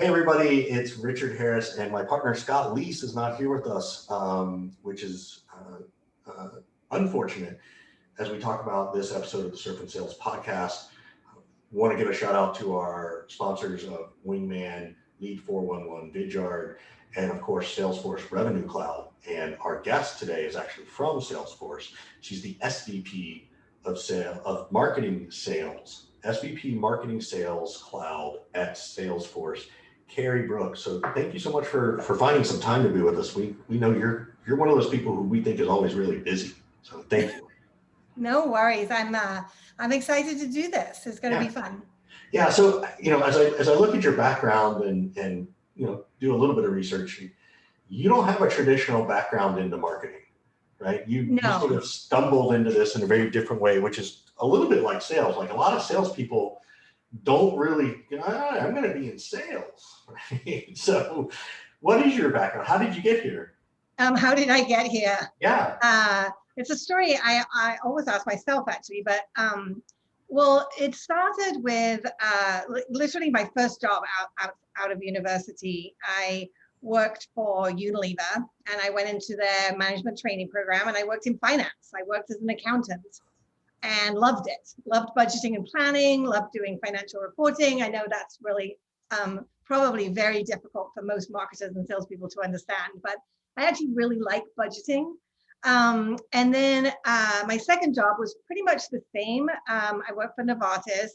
Hey everybody, it's Richard Harris, and my partner Scott Leese is not here with us, which is unfortunate as we talk about this episode of the Surf and Sales podcast. Want to give a shout out to our sponsors of Wingman, Lead 411, Vidyard, and of course Salesforce Revenue Cloud. And our guest today is actually from Salesforce. She's the SVP of Marketing Sales, SVP Marketing Salescloud at Salesforce, Keri Brooke. So thank you so much for finding some time to be with us. We know you're one of those people who we think is always really busy. So thank you. No worries. I'm excited to do this. It's going to be fun. Yeah. So as I look at your background and do a little bit of research, you don't have a traditional background into marketing, right? You sort of stumbled into this in a very different way, which is a little bit like sales. Like a lot of salespeople don't really, I'm going to be in sales. Right? So what is your background? How did you get here? How did I get here? Yeah. It's a story I always ask myself, actually, but well, it started with literally my first job out of university. I worked for Unilever, and I went into their management training program, and I worked in finance. I worked as an accountant and loved it. Loved budgeting and planning, loved doing financial reporting. I know that's really probably very difficult for most marketers and salespeople to understand, but I actually really like budgeting. And then my second job was pretty much the same. I worked for Novartis,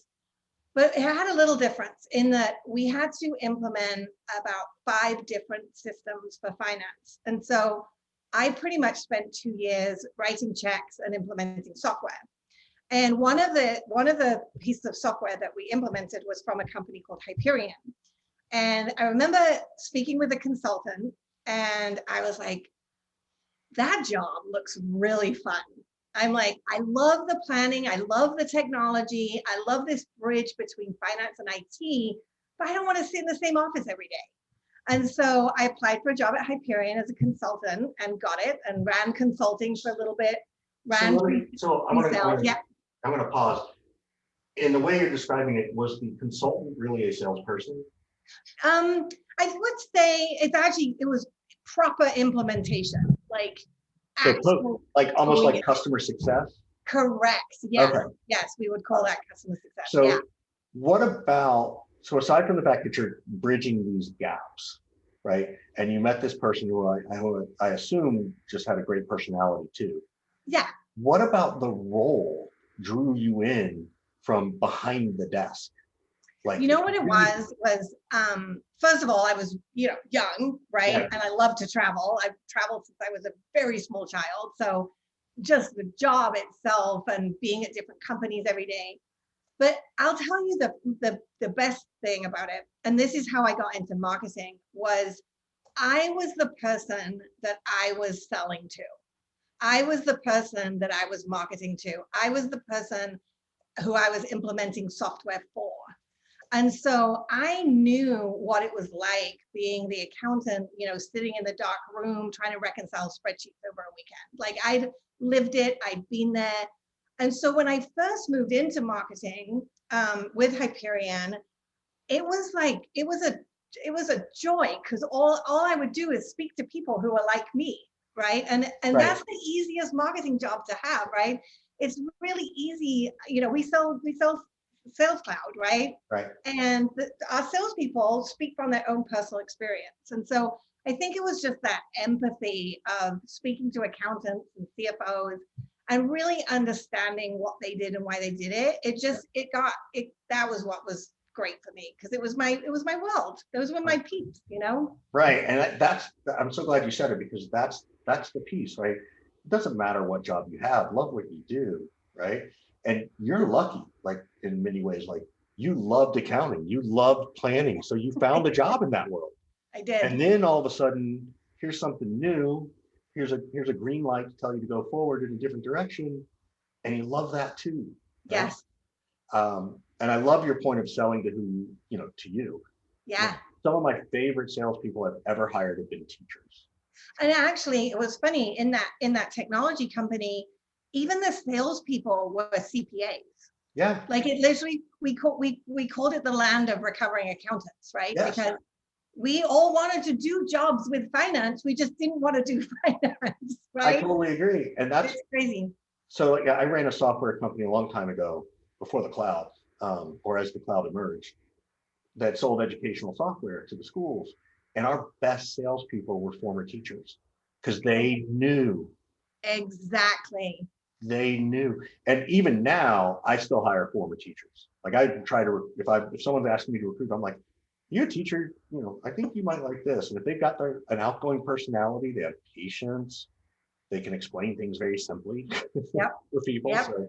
but it had a little difference in that we had to implement about 5 different systems for finance. And so I pretty much spent 2 years writing checks and implementing software. And one of the pieces of software that we implemented was from a company called Hyperion. And I remember speaking with a consultant, and I was like, that job looks really fun. I'm like, I love the planning. I love the technology. I love this bridge between finance and IT, but I don't want to sit in the same office every day. And so I applied for a job at Hyperion as a consultant and got it and ran consulting for a little bit. I'm going to pause. In the way you're describing it, was the consultant really a salesperson? I would say it was proper implementation, like actual, like almost like customer success. Correct. Yes. Okay. Yes, we would call that customer success. So what about, so aside from the fact that you're bridging these gaps, right? And you met this person who I assume just had a great personality too. Yeah. What about the role drew you in from behind the desk? Like, you know what it was first of all, I was, young, right? Yeah. And I love to travel. I've traveled since I was a very small child. So just the job itself and being at different companies every day. But I'll tell you the best thing about it, and this is how I got into marketing, was I was the person that I was selling to. I was the person that I was marketing to. I was the person who I was implementing software for. And so I knew what it was like being the accountant, sitting in the dark room trying to reconcile spreadsheets over a weekend. Like I'd lived it, I'd been there. And so when I first moved into marketing with Hyperion, it was a joy, because all I would do is speak to people who are like me, right? And right. That's the easiest marketing job to have, right? It's really easy. We sell Salescloud, right? Right. And our salespeople speak from their own personal experience. And so I think it was just that empathy of speaking to accountants and CFOs and really understanding what they did and why they did it. That was what was great for me, because it was my world. Those were my peeps, Right. And I'm so glad you said it, because that's the piece, right? It doesn't matter what job you have, love what you do, right? And you're lucky, like in many ways, like you loved accounting, you loved planning. So you found a job in that world. I did. And then all of a sudden, here's something new. Here's a green light to tell you to go forward in a different direction. And you love that too. Right? Yes. And I love your point of selling to who, to you. Yeah. Some of my favorite salespeople I've ever hired have been teachers. And actually, it was funny in that technology company, even the salespeople were CPAs. Yeah. Like it literally, we called it the land of recovering accountants, right? Yes. Because we all wanted to do jobs with finance. We just didn't want to do finance, right? I totally agree. And that's It's crazy. so, yeah, I ran a software company a long time ago before the cloud, or as the cloud emerged, that sold educational software to the schools. And our best salespeople were former teachers because they knew. Exactly. They knew. And even now, I still hire former teachers. Like I try to, if someone's asking me to recruit, I'm like, you're a teacher, I think you might like this. And if they've got an outgoing personality, they have patience, they can explain things very simply Yep. for people. Yep. So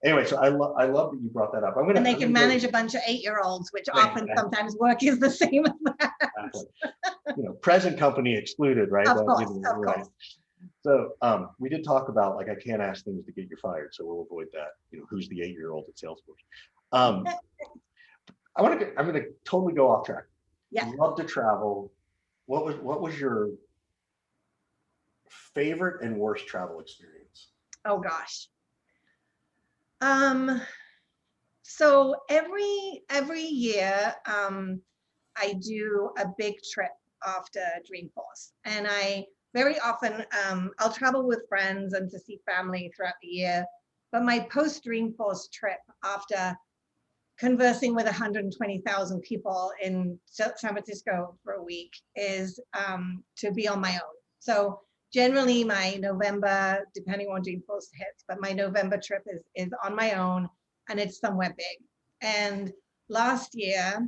anyway, so I love that you brought that up. And they can manage a bunch of 8-year-olds, which often sometimes work is the same as that. Exactly. Present company excluded, right? Of course, of right. course. So we did talk about, like, I can't ask things to get you fired, so we'll avoid that. Who's the 8-year-old at Salesforce? I'm going to totally go off track. Yeah. Love to travel. What was your favorite and worst travel experience? Oh gosh. So every year, I do a big trip after Dreamforce, and I very often I'll travel with friends and to see family throughout the year. But my post Dreamforce trip, after conversing with 120,000 people in San Francisco for a week, is to be on my own. So generally my November, depending on Dreamforce hits, but my November trip is on my own, and it's somewhere big. And last year,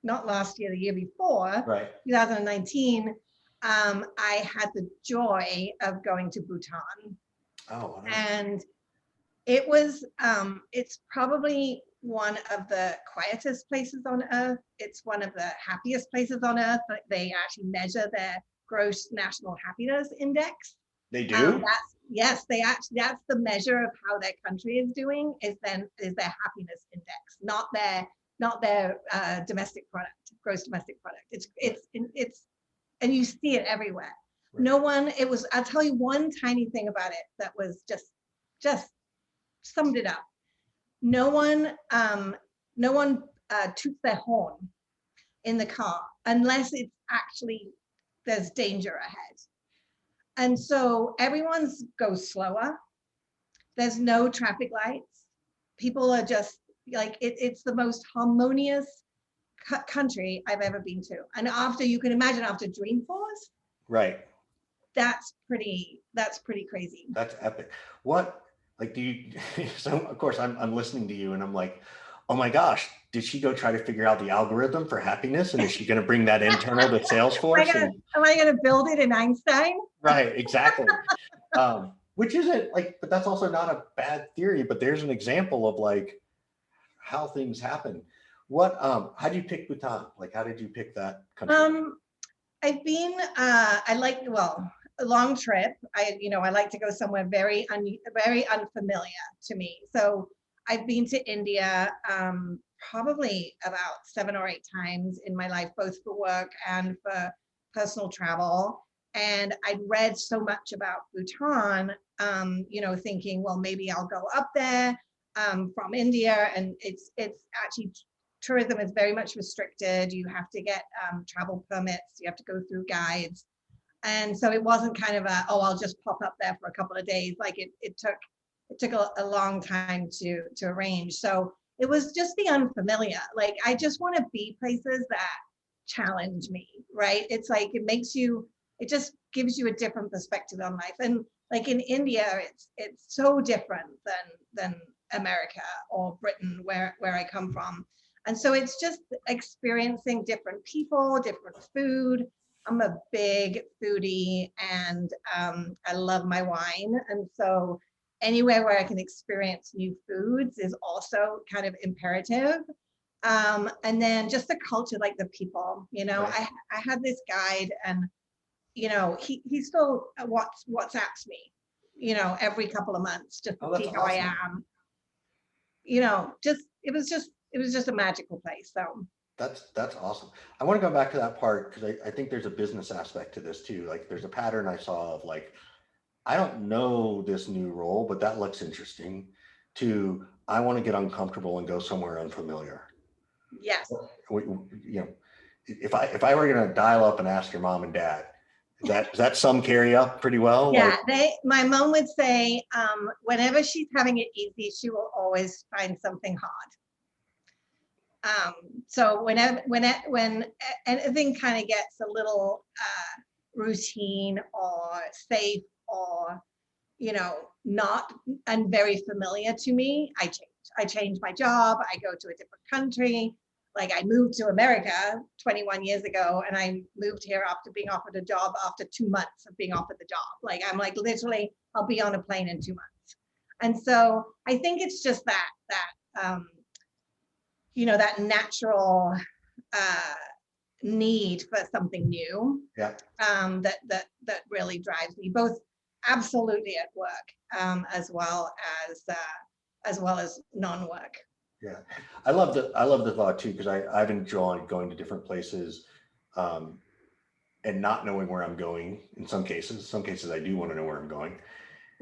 not last year, the year before, right, 2019, I had the joy of going to Bhutan. Oh, wow. And it was, it's probably one of the quietest places on earth. It's one of the happiest places on earth. They actually measure their gross national happiness index. They do? Yes, that's the measure of how their country is doing, is their happiness index, not their domestic product, gross domestic product. It's and you see it everywhere. Right. No one, I'll tell you one tiny thing about it that was just summed it up. No one toots their horn in the car unless it's actually there's danger ahead. And so everyone goes slower. There's no traffic lights. People are just like, it's the most harmonious country I've ever been to. And you can imagine after Dreamforce, right? That's pretty crazy. That's epic. What, like, do you, so of course I'm listening to you and I'm like, oh my gosh, did she go try to figure out the algorithm for happiness? And is she going to bring that internal to Salesforce? Am I going to build it in Einstein? Right, exactly. Which isn't like, but that's also not a bad theory, but there's an example of like how things happen. How do you pick Bhutan? Like, how did you pick that country? I've been, a long trip. I like to go somewhere very unfamiliar to me. So I've been to India probably about 7 or 8 times in my life, both for work and for personal travel. And I'd read so much about Bhutan, thinking, well, maybe I'll go up there from India. And it's actually, tourism is very much restricted. You have to get travel permits. You have to go through guides. And so it wasn't kind of I'll just pop up there for a couple of days. Like it took a long time to arrange. So it was just the unfamiliar. Like, I just want to be places that challenge me, right? It's like, it just gives you a different perspective on life. And like in India, it's so different than America or Britain, where I come from. And so it's just experiencing different people, different food. I'm a big foodie, and I love my wine. And so anywhere where I can experience new foods is also kind of imperative. And then just the culture, like the people, right. I had this guide, and, he still WhatsApps me, every couple of months just to see how awesome. I am. It was just a magical place. So that's awesome. I want to go back to that part because I think there's a business aspect to this too. Like, there's a pattern I saw of like, I don't know this new role, but that looks interesting, to I want to get uncomfortable and go somewhere unfamiliar. Yes. You know, if I were going to dial up and ask your mom and dad, does that sum Keri up pretty well? Yeah, Like, my mom would say, whenever she's having it easy, she will always find something hard. So when anything kind of gets a little routine or safe or, you know, not and very familiar to me, I change. I change my job. I go to a different country. Like I moved to America 21 years ago, and I moved here after being offered a job after 2 months of being offered the job. Like I'm like literally, I'll be on a plane in 2 months. And so I think it's just that you know, that natural need for something new. yeah. That really drives me, both absolutely at work, as well as non-work. Yeah, I love the thought too, because I've enjoyed going to different places, and not knowing where I'm going. In some cases I do want to know where I'm going,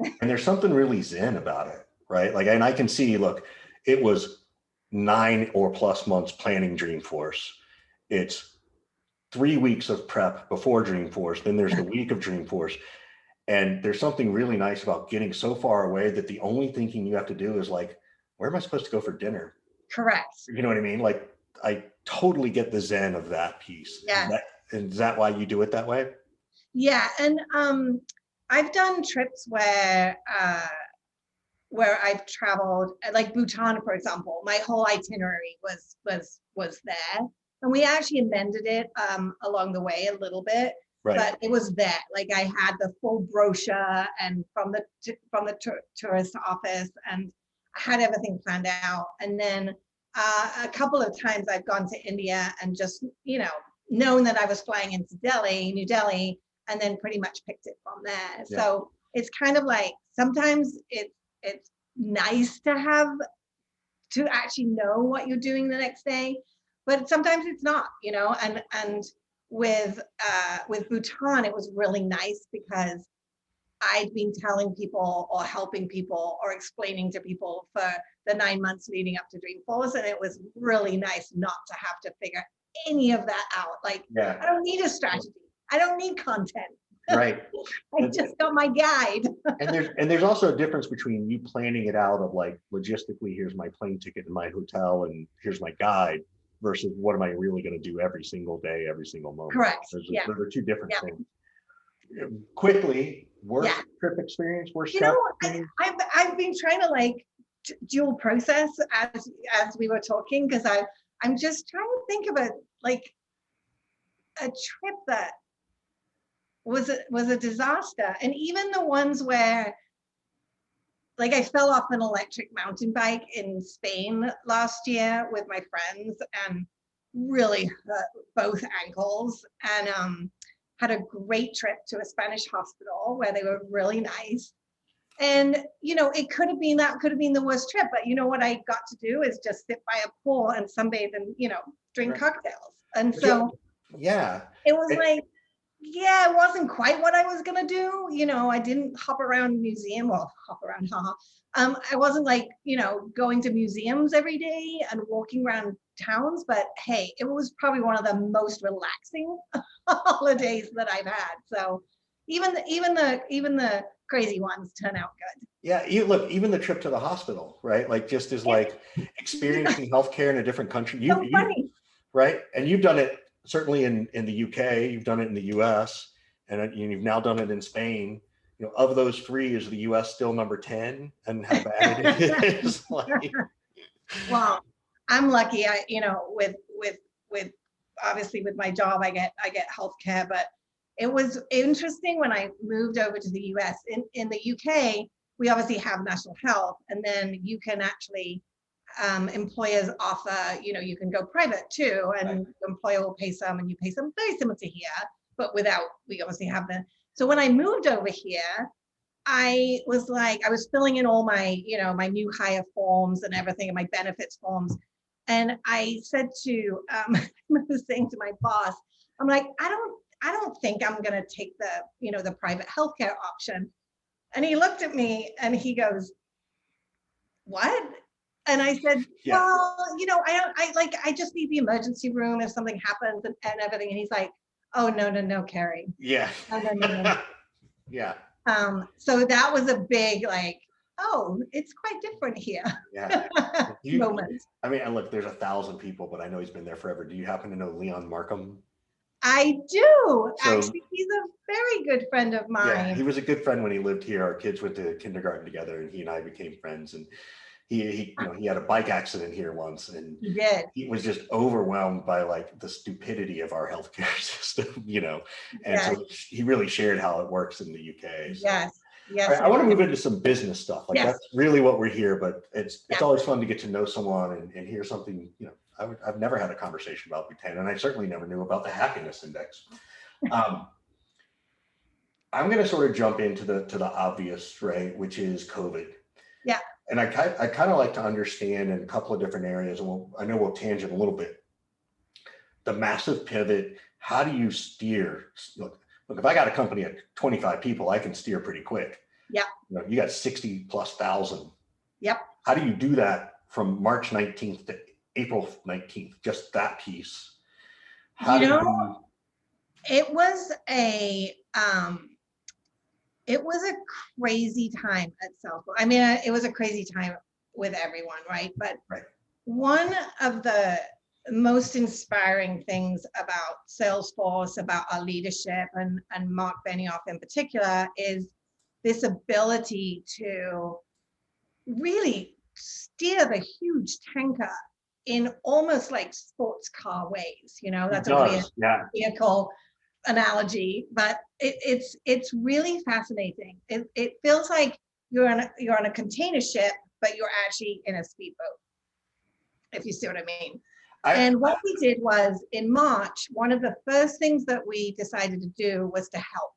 and there's something really zen about it, right? Like, and I can see, look, it was 9 or plus months planning Dreamforce. It's 3 weeks of prep before Dreamforce. Then there's the week of Dreamforce. And there's something really nice about getting so far away that the only thinking you have to do is like, where am I supposed to go for dinner? Correct. You know what I mean? Like, I totally get the zen of that piece. Yeah. Is that why you do it that way? Yeah, and I've done trips where I've traveled, like Bhutan, for example. My whole itinerary was there, and we actually amended it along the way a little bit. Right. But it was there. Like I had the full brochure and from the tourist office, and I had everything planned out. And then a couple of times I've gone to India and just, you know, known that I was flying into New Delhi, and then pretty much picked it from there. Yeah. So it's kind of like sometimes it's nice to have to actually know what you're doing the next day, but sometimes it's not, you know. And with Bhutan, it was really nice because I'd been telling people or helping people or explaining to people for the 9 months leading up to Dreamforce, and it was really nice not to have to figure any of that out. Like, Yeah. I don't need a strategy. I don't need content. Right. I just got my guide. And there's also a difference between you planning it out of like, logistically, here's my plane ticket and my hotel and here's my guide, versus what am I really going to do every single day, every single moment. Correct. Those Yeah. are two different Yeah. things. Quickly, worst Yeah. trip experience, worst You trip know, experience? I've been trying to like dual process as we were talking, because I'm just trying to think of a trip that was a disaster. And even the ones where, like, I fell off an electric mountain bike in Spain last year with my friends and really hurt both ankles, and had a great trip to a Spanish hospital where they were really nice. And, you know, that could have been the worst trip, but you know what I got to do is just sit by a pool and sunbathe and, you know, drink Right. cocktails. And so yeah, it was like, yeah, it wasn't quite what I was gonna do. You know, I didn't hop around museum, well, hop around, haha. I wasn't like, you know, going to museums every day and walking around towns, but hey, it was probably one of the most relaxing holidays that I've had. So even the crazy ones turn out good. yeah. Look, even the trip to the hospital, right? Like, just as like experiencing healthcare in a different country. So funny. Right, and you've done it certainly in the UK. You've done it in the US, and you've now done it in Spain. You know, of those three, is the US still number 10? And how bad it is? Like, well, I'm lucky. You know, with obviously with my job, I get healthcare, but it was interesting when I moved over to the US. In the UK, we obviously have national health, and then you can actually employers offer, you know, you can go private too, and the employer will pay some and you pay some, very similar to here, but we obviously have so when I moved over here, I was filling in all my, you know, my new hire forms and everything, and my benefits forms. And I said to, I was saying to my boss, I'm like, I don't think I'm going to take the, you know, the private healthcare option. And he looked at me and he goes, what? And I said, Yeah. well, I just need the emergency room if something happens and everything. And he's like, oh, no, Keri. Yeah. No. Yeah. So that was a big, like, oh, it's quite different here. Yeah. Moment. I mean, and look, there's 1,000 people, but I know he's been there forever. Do you happen to know Leon Markham? I do. So, actually, he's a very good friend of mine. Yeah, he was a good friend when he lived here. Our kids went to kindergarten together, and he and I became friends. And he had a bike accident here once, and he did. He was just overwhelmed by like the stupidity of our healthcare system, and so he really shared how it works in the UK. So. Yes. Right, I want to move into some business stuff. Like that's really what we're here, but it's always fun to get to know someone and hear something. I've never had a conversation about Bhutan, and I certainly never knew about the happiness index. I'm going to sort of jump into the obvious, right, which is COVID. Yeah. And I kind of like to understand in a couple of different areas, and I know we'll tangent a little bit. The massive pivot. How do you steer? Look, if I got a company at 25 people, I can steer pretty quick. Yeah. You got 60,000+. Yep. How do you do that from March 19th to April 19th? Just that piece. It was a crazy time at Salesforce. I mean, it was a crazy time with everyone, right? But one of the most inspiring things about Salesforce, about our leadership and Mark Benioff in particular, is this ability to really steer the huge tanker in almost like sports car ways. That's a weird vehicle analogy, but it's really fascinating. It feels like you're on a container ship, but you're actually in a speedboat, if you see what I mean. And what we did was in March, one of the first things that we decided to do was to help.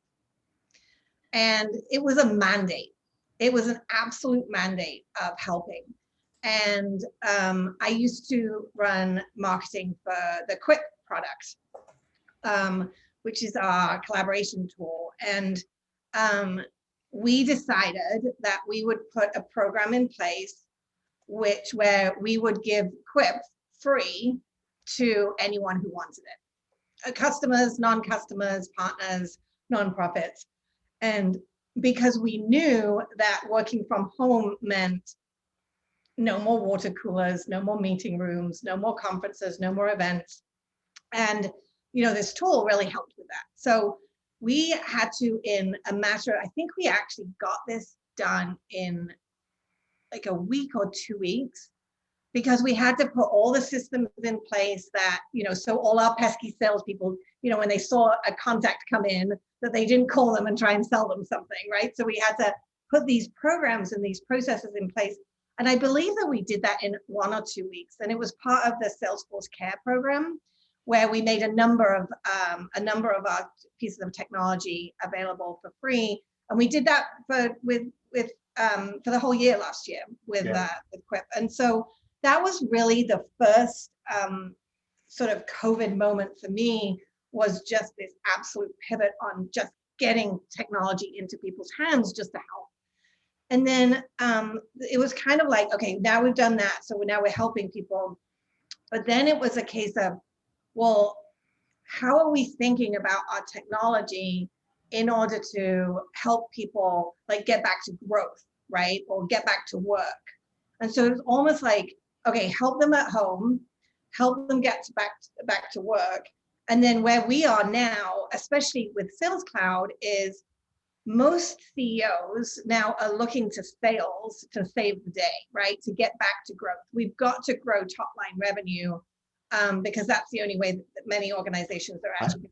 And it was a mandate. It was an absolute mandate of helping. And I used to run marketing for the Quip product, which is our collaboration tool. And we decided that we would put a program in place where we would give Quip free to anyone who wanted it. Customers, non-customers, partners, nonprofits. And because we knew that working from home meant no more water coolers, no more meeting rooms, no more conferences, no more events. And this tool really helped with that. So we had to, in a matter, I think we actually got this done in like a week or 2 weeks, because we had to put all the systems in place that, so all our pesky salespeople, when they saw a contact come in, that they didn't call them and try and sell them something, right? So we had to put these programs and these processes in place. And I believe that we did that in 1 or 2 weeks. And it was part of the Salesforce Care program, where we made a number of our pieces of technology available for free. And we did that for the whole year last year with Quip. And so that was really the first sort of COVID moment for me, was just this absolute pivot on just getting technology into people's hands just to help. And then it was kind of like, okay, now we've done that. So now we're helping people. But then it was a case of, well, how are we thinking about our technology in order to help people like get back to growth, right? Or get back to work. And so it was almost like, okay, help them at home, help them get back to work. And then where we are now, especially with Salescloud, is most CEOs now are looking to sales to save the day, right? To get back to growth. We've got to grow top line revenue because that's the only way that many organizations are actually.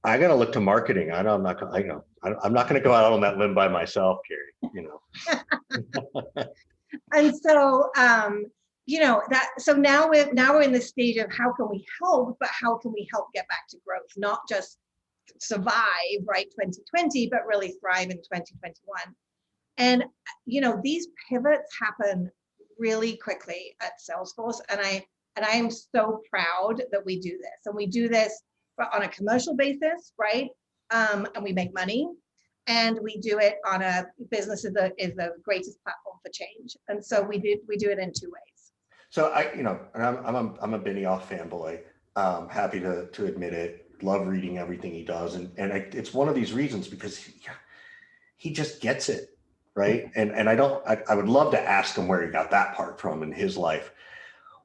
I got to look to marketing. I know I'm not going to go out on that limb by myself, Keri. And so so now we're in the stage of how can we help, but how can we help get back to growth, not just survive, right, 2020, but really thrive in 2021. And these pivots happen really quickly at Salesforce, and I am so proud that we do this, and we do this on a commercial basis, right? And we make money, and we do it on a business is the greatest platform for change, and so we do it in 2 ways. So and I'm a Benioff fanboy. Happy to admit it. Love reading everything he does, and it's one of these reasons because he just gets it, right. And I would love to ask him where he got that part from in his life.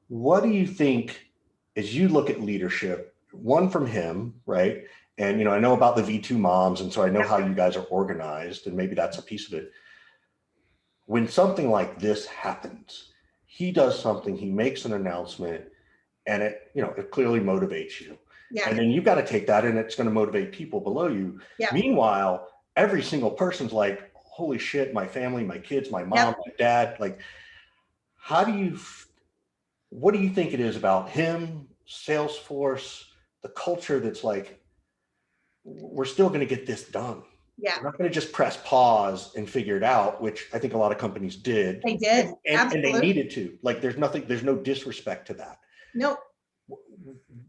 What do you think as you look at leadership? One from him, right? And I know about the V2 moms, and so I know how you guys are organized, and maybe that's a piece of it. When something like this happens, he does something, he makes an announcement, and it clearly motivates you. Yeah. And then you've got to take that, and it's going to motivate people below you. Yeah. Meanwhile, every single person's like, holy shit, my family, my kids, my mom, my dad, like, what do you think it is about him, Salesforce, the culture that's like, we're still going to get this done? Yeah. We're not going to just press pause and figure it out, which I think a lot of companies did. They did. And they needed to. Like, there's no disrespect to that. No.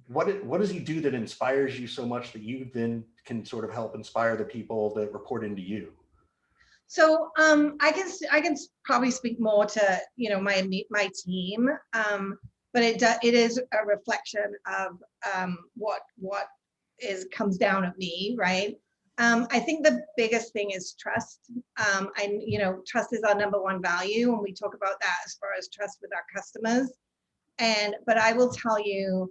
What does he do that inspires you so much that you then can sort of help inspire the people that report into you? So I can probably speak more to my team, but it is a reflection of what comes down at me, right? I think the biggest thing is trust. Trust is our number one value, and we talk about that as far as trust with our customers. But I will tell you,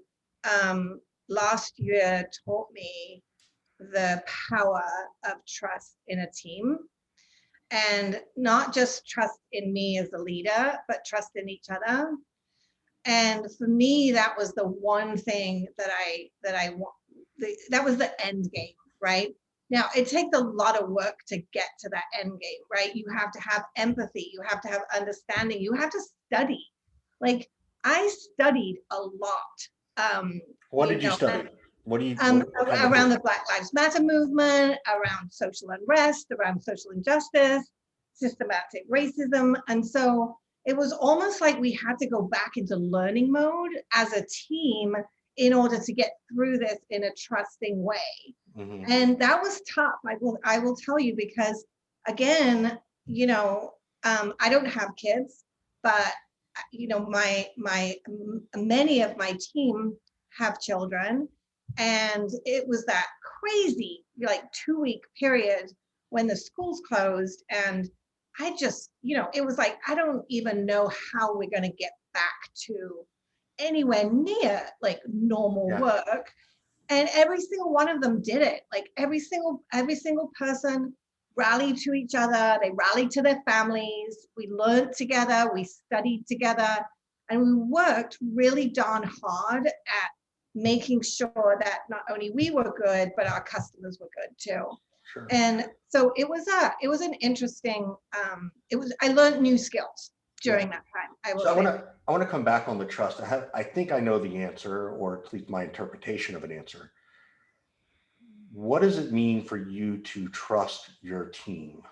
last year taught me the power of trust in a team, and not just trust in me as a leader, but trust in each other. And for me, that was the one thing that I want. That was the end game, right? Now, it takes a lot of work to get to that end game, right? You have to have empathy. You have to have understanding. You have to study. Like, I studied a lot. What did you study? What around the Black Lives Matter movement, around social unrest, around social injustice, systematic racism. And so it was almost like we had to go back into learning mode as a team in order to get through this in a trusting way. Mm-hmm. And that was tough. I will tell you, because again, I don't have kids, but many of my team have children. And it was that crazy, 2-week period when the schools closed. And I just, it was like, I don't even know how we're going to get back to anywhere near like normal work. And every single one of them did it. Like every single person rallied to each other. They rallied to their families. We learned together. We studied together. And we worked really darn hard at making sure that not only we were good, but our customers were good too. Sure. And so it was an interesting, I learned new skills during that time. I want to come back on the trust. I think I know the answer, or at least my interpretation of an answer. What does it mean for you to trust your team?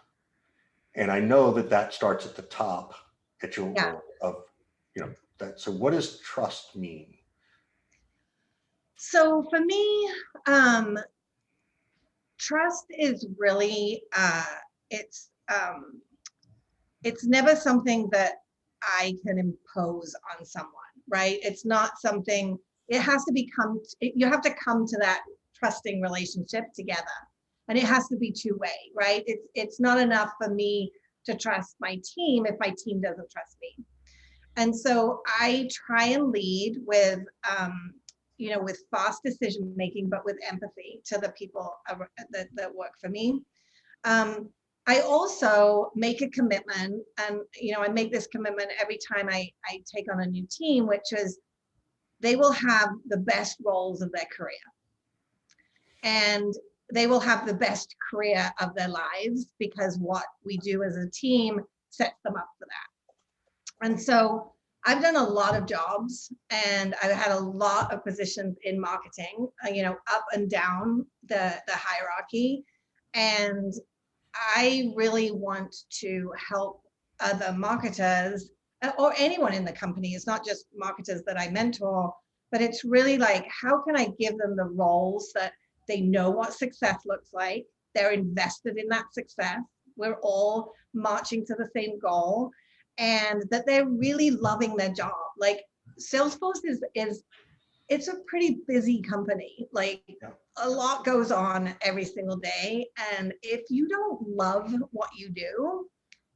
And I know that starts at the top at your of that. So what does trust mean? So for me, trust is really it's never something that I can impose on someone, right? It's not something, it has to you have to come to that trusting relationship together, and it has to be two-way, right? It's not enough for me to trust my team if my team doesn't trust me. And so I try and lead with with fast decision making, but with empathy to the people that work for me. I also make a commitment, and I make this commitment every time I take on a new team, which is they will have the best roles of their career, and they will have the best career of their lives, because what we do as a team sets them up for that. And so I've done a lot of jobs, and I've had a lot of positions in marketing, up and down the hierarchy. And I really want to help other marketers, or anyone in the company. It's not just marketers that I mentor, but it's really like, how can I give them the roles that they know what success looks like? They're invested in that success. We're all marching to the same goal. and that they're really loving their job. Like Salesforce it's a pretty busy company. Like a lot goes on every single day. And if you don't love what you do,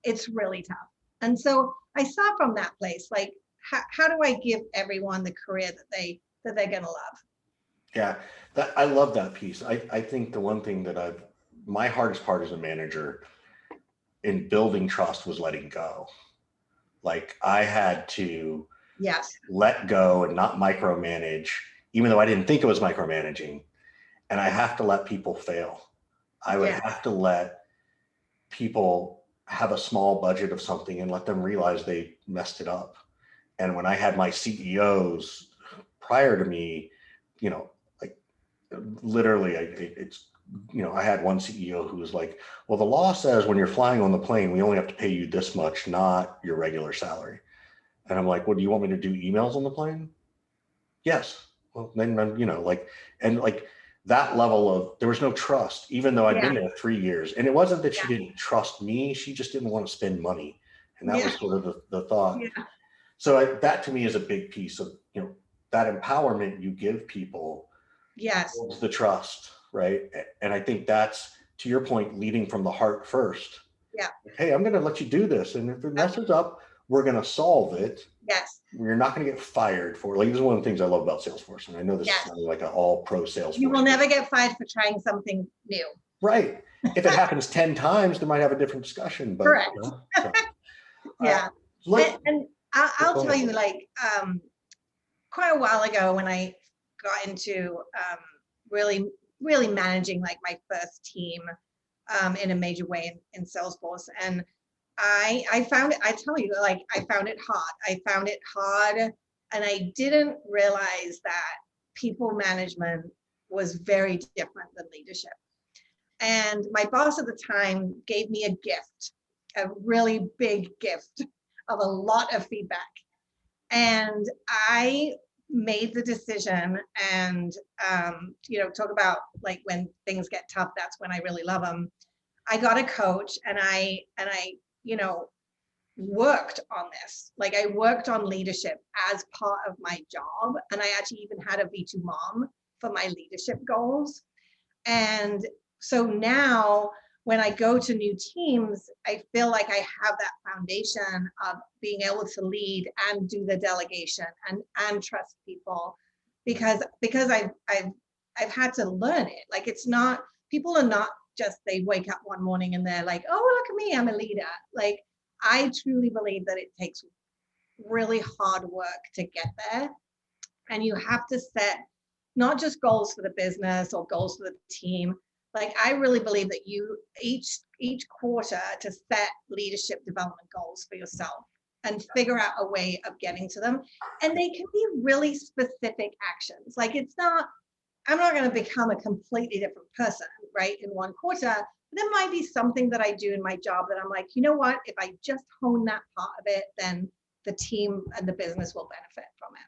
it's really tough. And so I saw from that place, like, how do I give everyone the career that they're going to love? Yeah, I love that piece. I think the one thing that my hardest part as a manager in building trust was letting go. Like I had to let go and not micromanage, even though I didn't think it was micromanaging. And I have to let people fail. I would have to let people have a small budget of something and let them realize they messed it up. And when I had my CEOs prior to me, like literally I had one CEO who was like, well, the law says when you're flying on the plane, we only have to pay you this much, not your regular salary. And I'm like, well, do you want me to do emails on the plane? Yes. Well, then, that level of, there was no trust, even though I'd been there 3 years. And it wasn't that she didn't trust me. She just didn't want to spend money. And that was sort of the thought. Yeah. So that to me is a big piece of, that empowerment you give people. Yes. The trust, right? And I think that's, to your point, leading from the heart first. Yeah. Hey, I'm going to let you do this. And if it messes up, we're going to solve it. Yes. You're not going to get fired for it. Like, this is one of the things I love about Salesforce. And I know this is like an all pro Salesforce. You will never get fired for trying something new. Right. If it happens 10 times, they might have a different discussion. But, correct. Yeah. And I'll tell you, like, quite a while ago when I got into really managing like my first team in a major way in Salesforce. And I found it, I tell you, like, I found it hard. And I didn't realize that people management was very different than leadership. And my boss at the time gave me a gift, a really big gift of a lot of feedback. And I made the decision, and talk about like when things get tough, that's when I really love them. I got a coach, and I worked on this. Like, I worked on leadership as part of my job, and I actually even had a V2 mom for my leadership goals. And so now when I go to new teams, I feel like I have that foundation of being able to lead and do the delegation and trust people, because I've had to learn it. Like, it's not, people are not just, they wake up one morning and they're like, oh, look at me, I'm a leader. Like, I truly believe that it takes really hard work to get there. And you have to set not just goals for the business or goals for the team. Like, I really believe that you each quarter to set leadership development goals for yourself and figure out a way of getting to them. And they can be really specific actions. Like, it's not, I'm not going to become a completely different person, right, in one quarter. There might be something that I do in my job that I'm like, you know what, if I just hone that part of it, then the team and the business will benefit from it.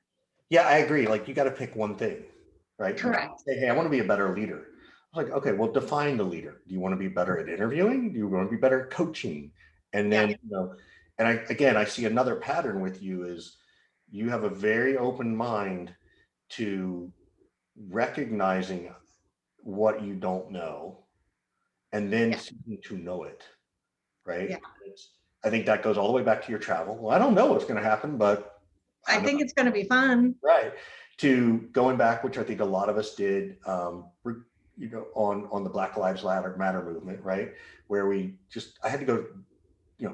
Yeah, I agree. Like, you got to pick one thing, right? Correct. Say, hey, I want to be a better leader. I was like, okay, well, define the leader. Do you want to be better at interviewing? Do you want to be better at coaching? And then, and I see another pattern with you is you have a very open mind to recognizing what you don't know and then seeking to know it, right? Yeah. I think that goes all the way back to your travel. Well, I don't know what's going to happen, but I think it's going to be fun. Right. To going back, which I think a lot of us did, on the Black Lives Matter movement, right? Where I had to go,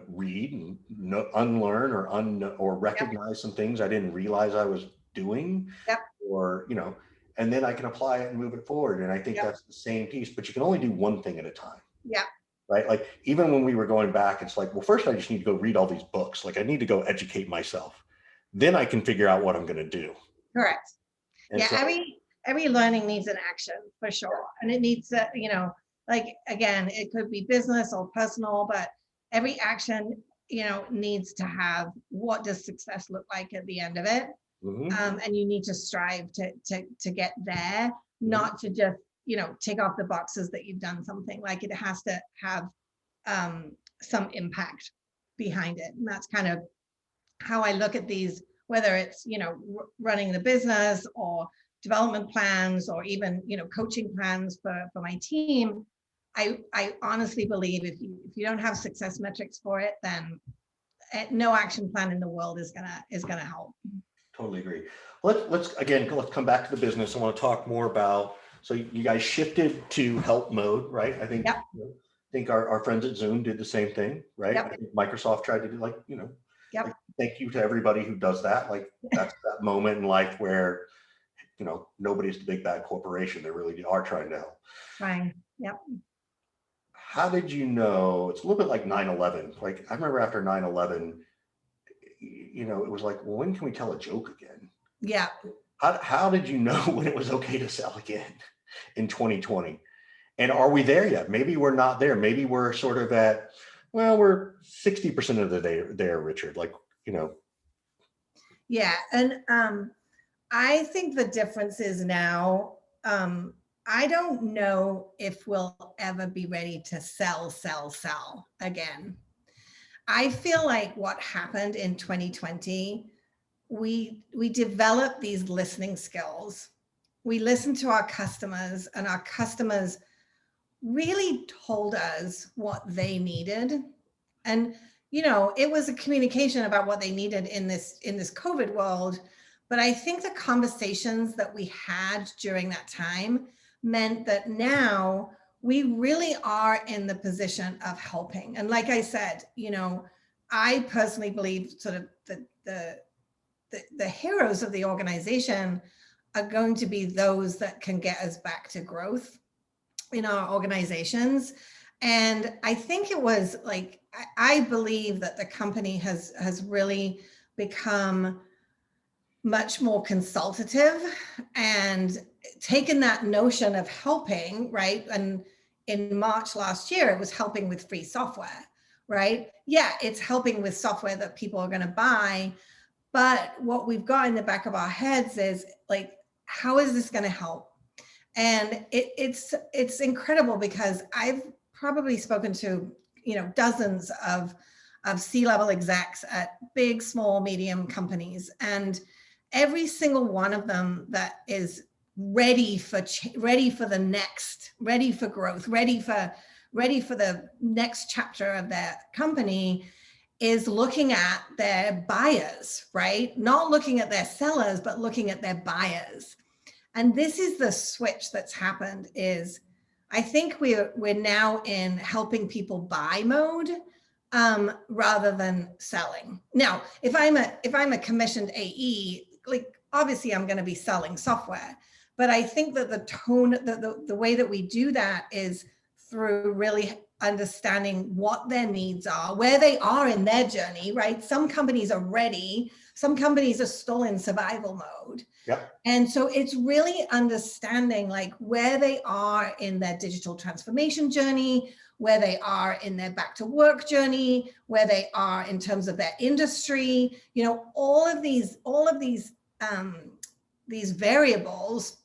read and unlearn or recognize some things I didn't realize I was doing, or, and then I can apply it and move it forward. And I think that's the same piece, but you can only do one thing at a time. Yeah. Right. Like, even when we were going back, it's like, well, first I just need to go read all these books. Like, I need to go educate myself. Then I can figure out what I'm going to do. Correct. And so, every learning needs an action for sure. And it needs to, like, again, it could be business or personal, but every action, needs to have, what does success look like at the end of it? Mm-hmm. And you need to strive to get there, not to just, tick off the boxes that you've done something. Like, it has to have some impact behind it. And that's kind of how I look at these, whether it's, running the business or development plans, or even, coaching plans for my team. I honestly believe if you don't have success metrics for it, then no action plan in the world is gonna help. Totally agree. Let's come back to the business. I want to talk more about, so you guys shifted to help mode, right? I think, Yep. I think our friends at Zoom did the same thing, right? Yep. I think Microsoft tried to do Yep. like, thank you to everybody who does that. Like that's that moment in life where, nobody's the big bad corporation. They really are trying to help. Fine. Yep. How did you know? It's a little bit like 9/11. Like I remember after 9/11, it was like, well, when can we tell a joke again? Yeah. How did you know when it was okay to sell again in 2020? And are we there yet? Maybe we're not there. Maybe we're sort of at, well, we're 60% of the day there, Richard. Like, Yeah. And I think the difference is now, I don't know if we'll ever be ready to sell again. I feel like what happened in 2020, we developed these listening skills. We listened to our customers, and our customers really told us what they needed. And, it was a communication about what they needed in this COVID world. But I think the conversations that we had during that time meant that now we really are in the position of helping. And like I said, I personally believe sort of the heroes of the organization are going to be those that can get us back to growth in our organizations. And I think it was like, I believe that the company has really become much more consultative and taken that notion of helping, right? And in March last year, it was helping with free software, right? Yeah, it's helping with software that people are going to buy. But what we've got in the back of our heads is like, how is this going to help? And it's incredible, because I've probably spoken to, dozens of C-level execs at big, small, medium companies, and every single one of them that is ready for growth, ready for the next chapter of their company, is looking at their buyers, right? Not looking at their sellers, but looking at their buyers. And this is the switch that's happened. Is I think we're now in helping people buy mode, rather than selling. Now, if I'm a commissioned AE, like obviously I'm going to be selling software, but I think that the tone, the way that we do that is through really understanding what their needs are, where they are in their journey, right? Some companies are ready, some companies are still in survival mode. Yep. And so it's really understanding like where they are in their digital transformation journey, where they are in their back to work journey, where they are in terms of their industry, all of these variables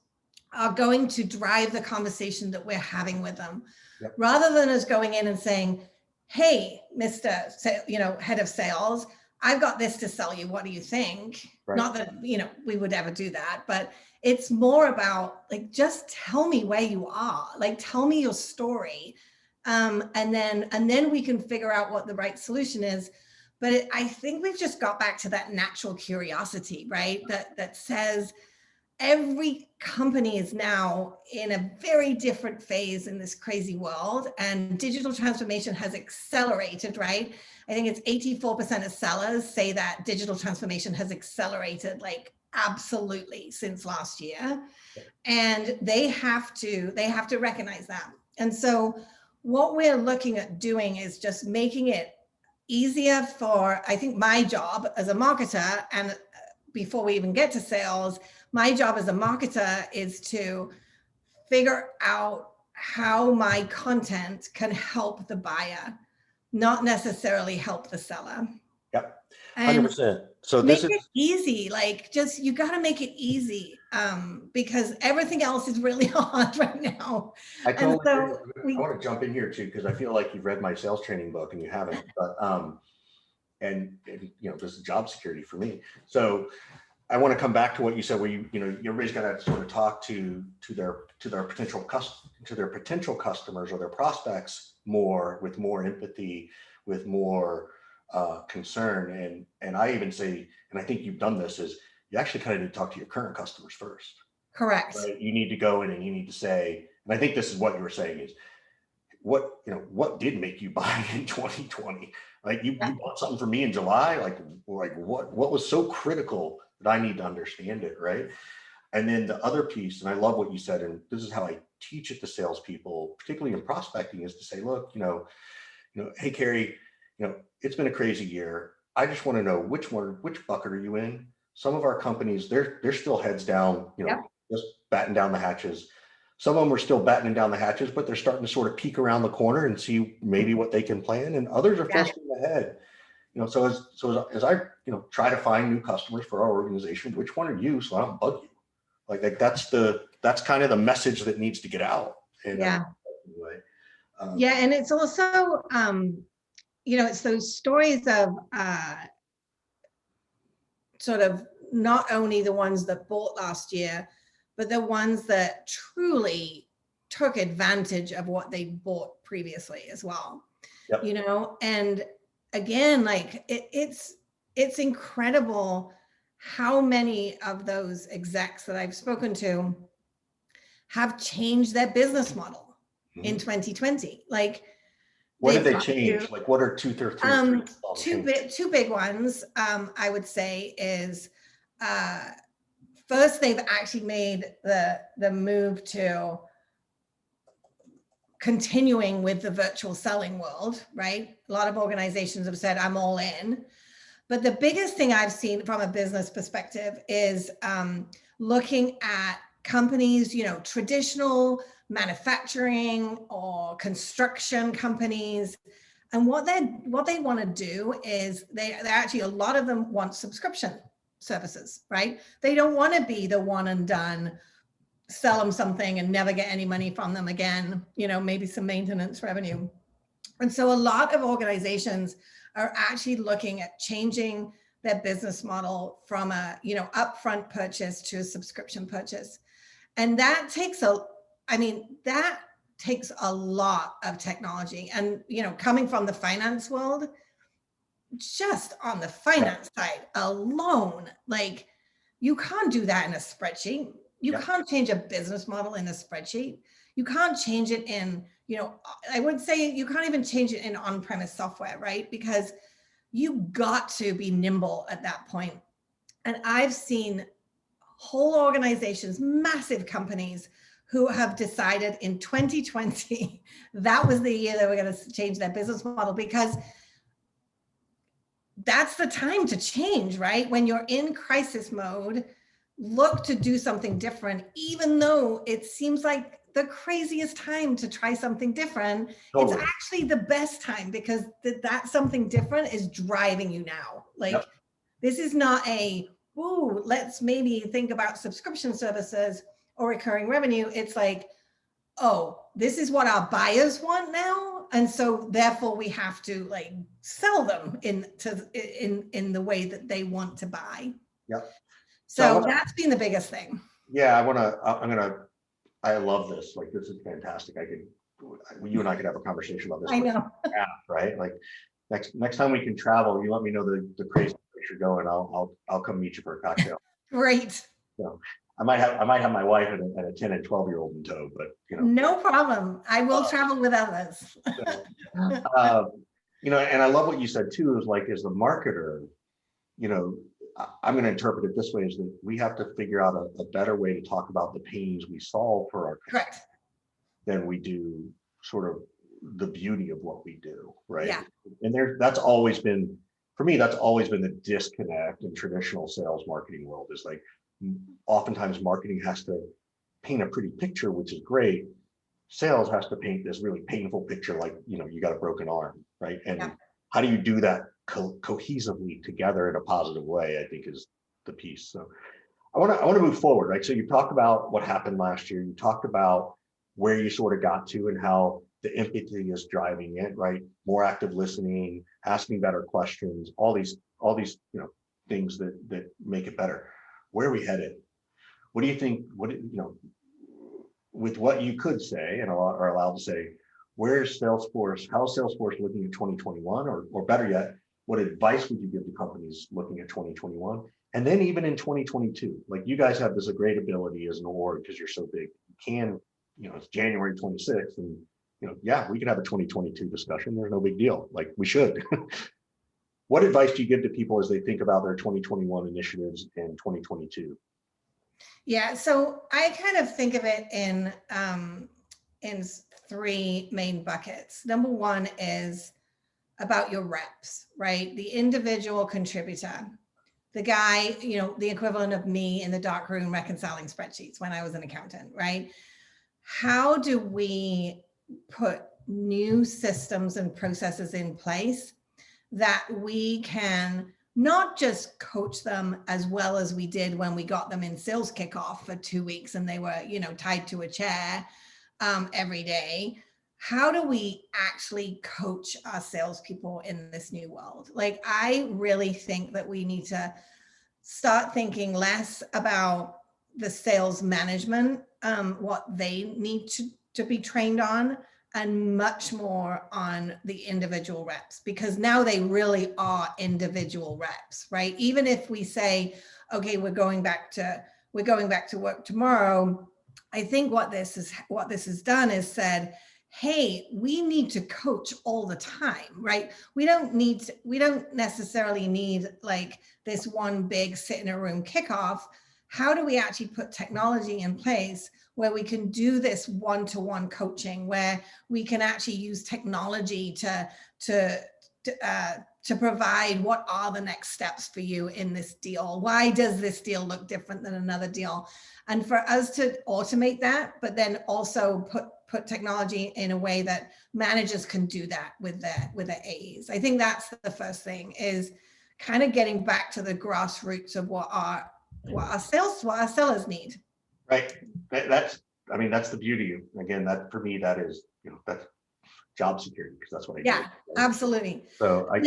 are going to drive the conversation that we're having with them. Yep. Rather than us going in and saying, hey, Mr. Head of sales, I've got this to sell you. What do you think? Right. Not that, we would ever do that, but it's more about like, just tell me where you are, like, tell me your story. And then we can figure out what the right solution is. But I think we've just got back to that natural curiosity, right? That says every company is now in a very different phase in this crazy world, and digital transformation has accelerated, right? I think it's 84% of sellers say that digital transformation has accelerated like absolutely since last year. And they have to recognize that. And so what we're looking at doing is just making it easier for, I think my job as a marketer, and before we even get to sales, my job as a marketer is to figure out how my content can help the buyer, not necessarily help the seller. Yep, 100%. So this is it easy, like just, you got to make it easy, because everything else is really hard right now. I totally agree. I want to jump in here too, because I feel like you've read my sales training book and you haven't, but and this is job security for me. So I want to come back to what you said, where everybody's got to sort of talk to their potential customers or their prospects with more empathy, with more concern. And I even say, and I think you've done this, is you actually kind of need to talk to your current customers first. Correct. Right? You need to go in and you need to say, and I think this is what you were saying, is what did make you buy in 2020? Like you bought something for me in July, like what was so critical that I need to understand it, right? And then the other piece, and I love what you said, and this is how I teach it to salespeople, particularly in prospecting, is to say, look, hey, Keri, it's been a crazy year. I just want to know which bucket are you in? Some of our companies, they're still heads down, just batten down the hatches. Some of them are still battening down the hatches, but they're starting to sort of peek around the corner and see maybe what they can plan. And others are full steam ahead. So as I try to find new customers for our organization, which one are you, so I don't bug you? Like that's kind of the message that needs to get out. And, anyway. And it's also it's those stories of sort of not only the ones that bought last year, but the ones that truly took advantage of what they bought previously as well. Yep. And again, like it's incredible how many of those execs that I've spoken to have changed their business model in 2020. Like, what did they change? Like, what are two big ones, I would say, is first, they've actually made the move to continuing with the virtual selling world, right? A lot of organizations have said, I'm all in. But the biggest thing I've seen from a business perspective is looking at companies, traditional manufacturing or construction companies. And what they want to do is they actually, a lot of them want subscription services, right? They don't want to be the one and done, sell them something and never get any money from them again, maybe some maintenance revenue. And so a lot of organizations are actually looking at changing their business model from a, upfront purchase to a subscription purchase. And that takes a lot of technology. And, coming from the finance world, just on the finance side alone, like you can't do that in a spreadsheet. You can't change a business model in a spreadsheet. You can't change it in, I would say you can't even change it in on-premise software, right? Because you got to be nimble at that point. And I've seen whole organizations, massive companies, who have decided in 2020, that was the year they were going to change their business model, because that's the time to change, right? When you're in crisis mode, look to do something different, even though it seems like the craziest time to try something different. Totally. It's actually the best time, because that something different is driving you now. Like, this is not let's maybe think about subscription services or recurring revenue. It's like, this is what our buyers want now. And so therefore we have to sell them in the way that they want to buy. Yep. So that's been the biggest thing. Yeah, I love this. Like, this is fantastic. You and I could have a conversation about this. I know. Right? Like, next time we can travel, you let me know the crazy place you're going. I'll come meet you for a cocktail. Great. So I might have my wife and a 10 and 12-year-old in tow, but no problem. I will travel with others. And I love what you said too, is the marketer, I'm going to interpret it this way, is that we have to figure out a better way to talk about the pains we solve for our Correct. than we do sort of the beauty of what we do, right? Yeah. And that's always been the disconnect in traditional sales marketing world, is like, oftentimes marketing has to paint a pretty picture, which is great. Sales has to paint this really painful picture, like, you got a broken arm, right? And how do you do that cohesively together in a positive way, I think, is the piece. So I want to move forward, right? So you talked about what happened last year. You talked about where you sort of got to and how the empathy is driving it, right? More active listening, asking better questions, all these, things that make it better. Where are we headed? What do you think? With what you could say and are allowed to say, where's Salesforce? How's Salesforce looking at 2021? Or better yet, what advice would you give to companies looking at 2021? And then even in 2022, like you guys have this a great ability as an org because you're so big. You can, it's January 26th, and yeah, we can have a 2022 discussion. There's no big deal. Like we should. What advice do you give to people as they think about their 2021 initiatives in 2022? Yeah, so I kind of think of it in three main buckets. Number one is about your reps, right? The individual contributor, the guy, the equivalent of me in the dark room reconciling spreadsheets when I was an accountant, right? How do we put new systems and processes in place that we can not just coach them as well as we did when we got them in sales kickoff for 2 weeks and they were, tied to a chair every day. How do we actually coach our salespeople in this new world? Like, I really think that we need to start thinking less about the sales management, what they need to be trained on, and much more on the individual reps, because now they really are individual reps, right? Even if we say, okay, we're going back to work tomorrow, I think what this has done is said, hey, we need to coach all the time, right? We don't necessarily need like this one big sit in a room kickoff. How do we actually put technology in place where we can do this one-to-one coaching, where we can actually use technology to provide what are the next steps for you in this deal? Why does this deal look different than another deal? And for us to automate that, but then also put technology in a way that managers can do that with their AEs. I think that's the first thing, is kind of getting back to the grassroots of what our sellers need. Right. That's the beauty. Again, that for me, that is, that's job security, because that's what I do. Yeah, absolutely. So I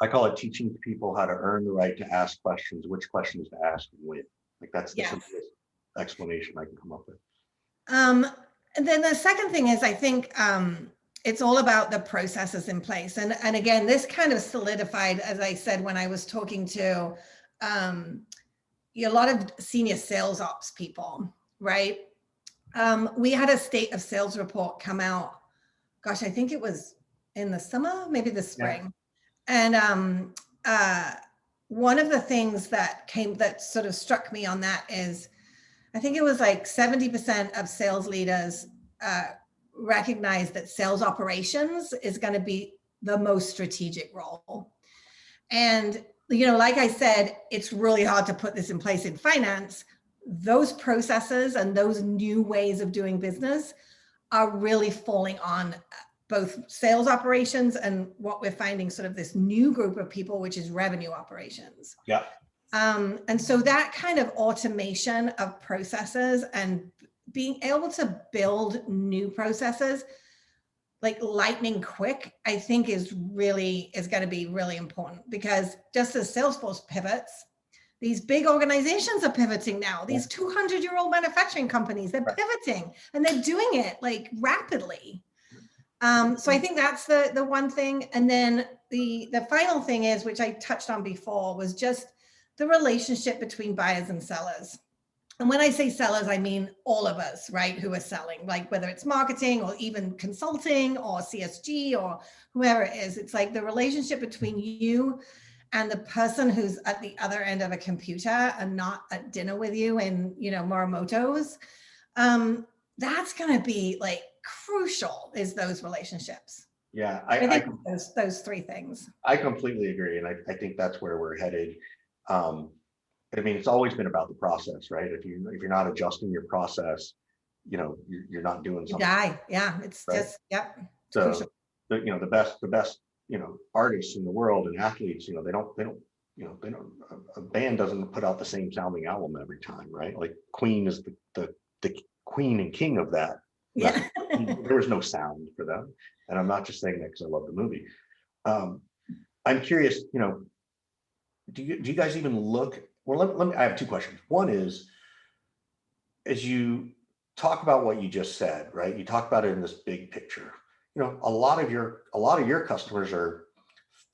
call it teaching people how to earn the right to ask questions, which questions to ask and when. Like that's the simplest explanation I can come up with. And then the second thing is, I think it's all about the processes in place. And again, this kind of solidified, as I said, when I was talking to a lot of senior sales ops people, right? We had a state of sales report come out, gosh, I think it was in the summer, maybe the spring. Yeah. And one of the things that sort of struck me on that is, I think it was like 70% of sales leaders recognize that sales operations is going to be the most strategic role. And, like I said, it's really hard to put this in place in finance. Those processes and those new ways of doing business are really falling on both sales operations and what we're finding sort of this new group of people, which is revenue operations. Yeah. And so that kind of automation of processes and being able to build new processes like lightning quick, I think is going to be really important, because just as Salesforce pivots, these big organizations are pivoting now. These 200-year-old manufacturing companies, they're pivoting, and they're doing it like rapidly. So I think that's the one thing. And then the final thing is, which I touched on before, was just the relationship between buyers and sellers. And when I say sellers, I mean all of us, right, who are selling, like whether it's marketing or even consulting or CSG or whoever it is. It's like the relationship between you and the person who's at the other end of a computer and not at dinner with you in, Morimoto's. That's going to be like crucial, is those relationships. Yeah, I think those three things. I completely agree. And I think that's where we're headed. It's always been about the process, right? If you're not adjusting your process, you're not doing something. You die. Yeah, it's right? Just So crucial. The best artists in the world and athletes, they don't a band doesn't put out the same sounding album every time, right? Like Queen is the queen and king of that. Yeah. There was no sound for them, and I'm not just saying that because I love the movie. I'm curious, do you guys even look, well, let me, I have two questions. One is, as you talk about what you just said, right? You talk about it in this big picture. A lot of your customers are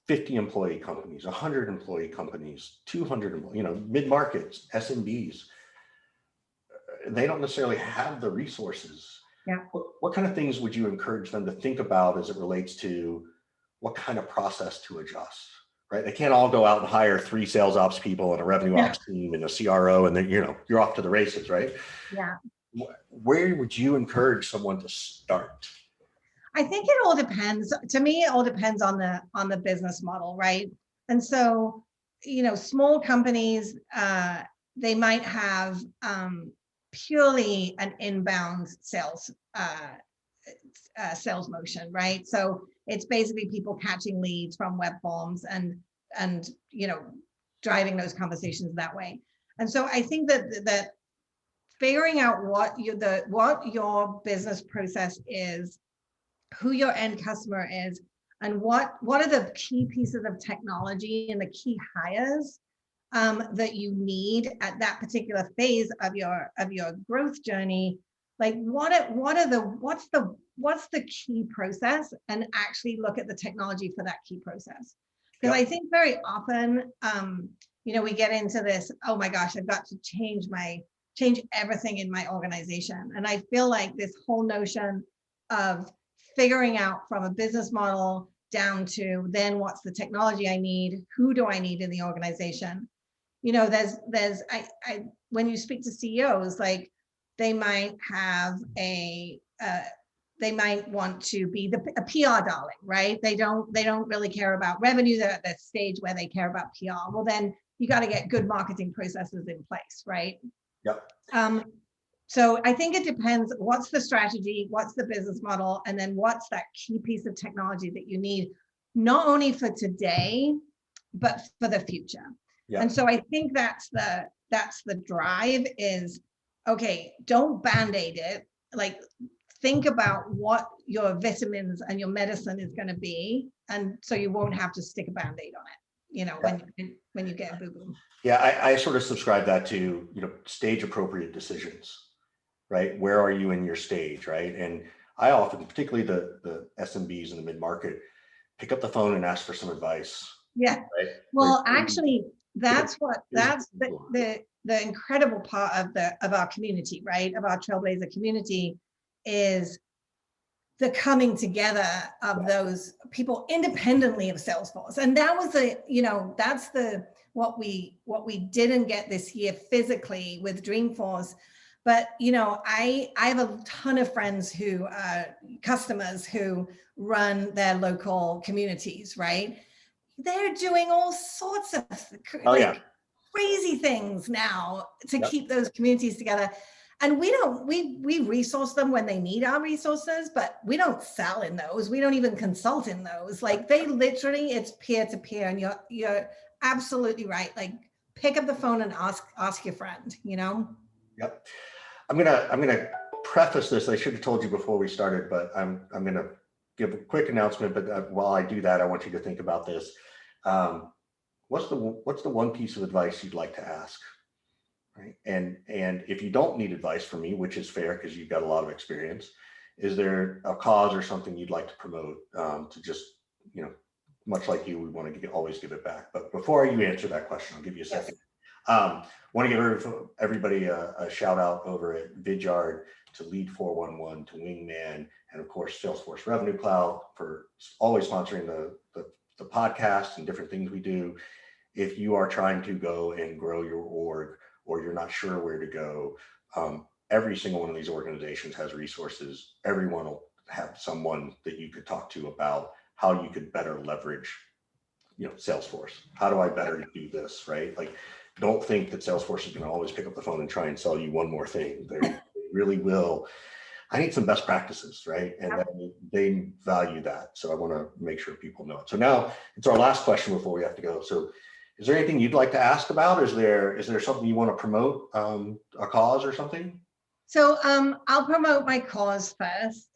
50 employee companies, 100 employee companies, 200, mid-markets, SMBs. They don't necessarily have the resources. Yeah. What kind of things would you encourage them to think about as it relates to what kind of process to adjust, right? They can't all go out and hire 3 sales ops people and a revenue ops team and a CRO, and then, you're off to the races, right? Yeah. Where would you encourage someone to start? I think it all depends. To me, it all depends on the business model, right? And so, small companies, they might have purely an inbound sales motion, right? So it's basically people catching leads from web forms and driving those conversations that way. And so I think that figuring out what your business process is, who your end customer is, and what are the key pieces of technology and the key hires that you need at that particular phase of your growth journey. Like what's the key process, and actually look at the technology for that key process. Because I think very often, we get into this, oh my gosh, I've got to change everything in my organization. And I feel like this whole notion of figuring out from a business model down to then what's the technology I need, who do I need in the organization? When you speak to CEOs, like they might have they might want to be a PR darling, right? They don't really care about revenue. They're at that stage where they care about PR. Well, then you got to get good marketing processes in place, right? Yep. So I think it depends. What's the strategy? What's the business model? And then what's that key piece of technology that you need, not only for today, but for the future. Yeah. And so I think that's the drive is, okay, don't band-aid it. Like, think about what your vitamins and your medicine is going to be. And so you won't have to stick a band-aid on it, when you get a boo-boo. Yeah, I sort of subscribe that to, stage appropriate decisions, right? Where are you in your stage, right? And I often, particularly the SMBs in the mid-market, pick up the phone and ask for some advice. Yeah. Right? Well, actually, that's the incredible part of our community, right? Of our Trailblazer community, is the coming together of those people independently of Salesforce. And that was that's what we didn't get this year physically with Dreamforce. But, I have a ton of friends who customers who run their local communities, right? They're doing all sorts of crazy things now to keep those communities together. And we resource them when they need our resources, but we don't sell in those. We don't even consult in those. Like, they literally, it's peer to peer. And you're absolutely right. Like, pick up the phone and ask your friend, Yep. I'm gonna preface this. I should have told you before we started, but I'm gonna give a quick announcement. But while I do that, I want you to think about this. What's the one piece of advice you'd like to ask? Right. And if you don't need advice from me, which is fair because you've got a lot of experience, is there a cause or something you'd like to promote, to just, much like you, we want to always give it back. But before you answer that question, I'll give you a second. Want to give everybody a shout out over at Vidyard, to Lead 411, to Wingman, and of course Salesforce Revenue Cloud for always sponsoring the podcast and different things we do. If you are trying to go and grow your org, or you're not sure where to go, every single one of these organizations has resources. Everyone will have someone that you could talk to about how you could better leverage, Salesforce. How do I better do this, right? Like, don't think that Salesforce is going to always pick up the phone and try and sell you one more thing. They really will. I need some best practices, right? And they value that. So I want to make sure people know it. So now it's our last question before we have to go. So is there anything you'd like to ask about? Is there something you want to promote, a cause or something? So I'll promote my cause first,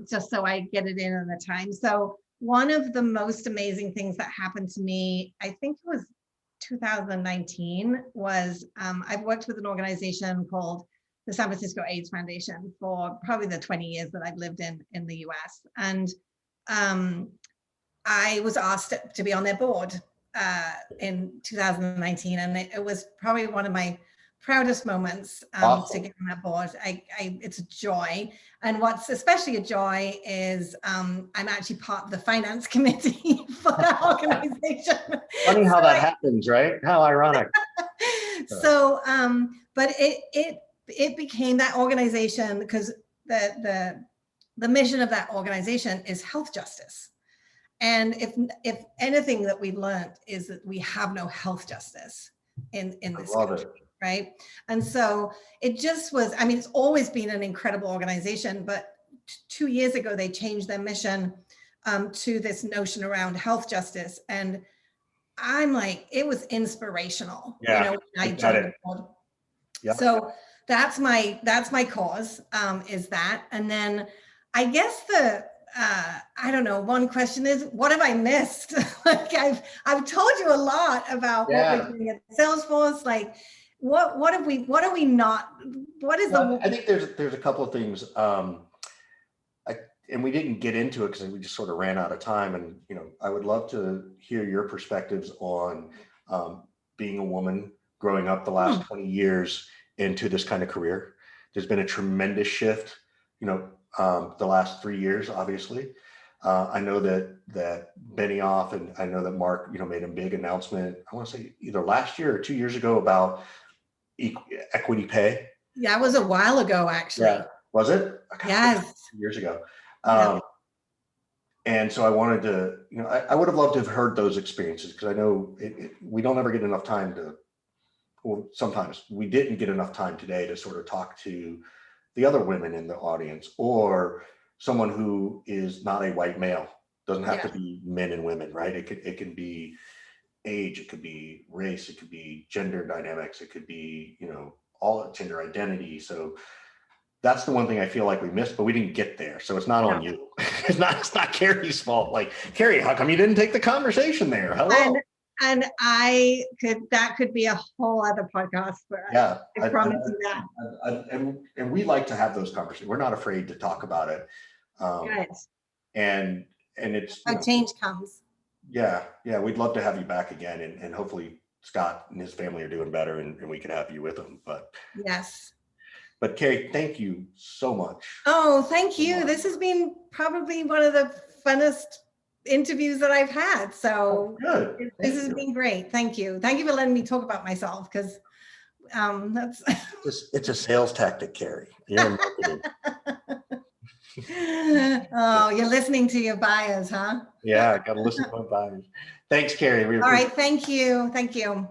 just so I get it in on the time. So one of the most amazing things that happened to me, I think it was 2019, was I've worked with an organization called the San Francisco AIDS Foundation for probably the 20 years that I've lived in the US. And I was asked to be on their board in 2019, and it was probably one of my proudest moments Awesome. to get on that board. It's a joy, and what's especially a joy is I'm actually part of the finance committee for that organization. Funny how that happens, right? How ironic. So, but it became that organization because the mission of that organization is health justice. And if anything that we've learned is that we have no health justice in this country, right? And so it just was, I mean, it's always been an incredible organization, but 2 years ago, they changed their mission to this notion around health justice. And I'm like, it was inspirational. Yeah, when I joined the board. Yeah. So that's my cause, is that. And then I guess I don't know, one question is, what have I missed? Like I've told you a lot about what we're doing at Salesforce. Like what are we not, what is I think there's a couple of things. And we didn't get into it because we just sort of ran out of time. And, I would love to hear your perspectives on being a woman growing up the last 20 years into this kind of career. There's been a tremendous shift, the last 3 years, obviously. I know that Benioff, and I know that Mark, made a big announcement, I want to say either last year or 2 years ago, about equity pay. Yeah, it was a while ago, actually. Yeah. Was it? Yes. Years ago. And so I wanted to, I would have loved to have heard those experiences, because I know we don't ever get enough time to, well, sometimes we didn't get enough time today to sort of talk to the other women in the audience, or someone who is not a white male. Doesn't have to be men and women, right? It can be age, it could be race, it could be gender dynamics, it could be, all gender identity. So that's the one thing I feel like we missed, but we didn't get there. So it's not on you. It's not Keri's fault. Like, Keri, how come you didn't take the conversation there? Hello. And that could be a whole other podcast for us. I promise you that. And we like to have those conversations. We're not afraid to talk about it. Good. And it's how change comes. Yeah. We'd love to have you back again, and hopefully Scott and his family are doing better, and we can have you with them. But yes. But Keri, thank you so much. Oh, thank you. This has been probably one of the funnest interviews that I've had. So this has been great. Thank you. Thank you for letting me talk about myself, because that's it's a sales tactic, Keri. You're marketing. Oh, you're listening to your buyers, huh? Yeah, I gotta listen to my buyers. Thanks, Keri. All right, thank you. Thank you.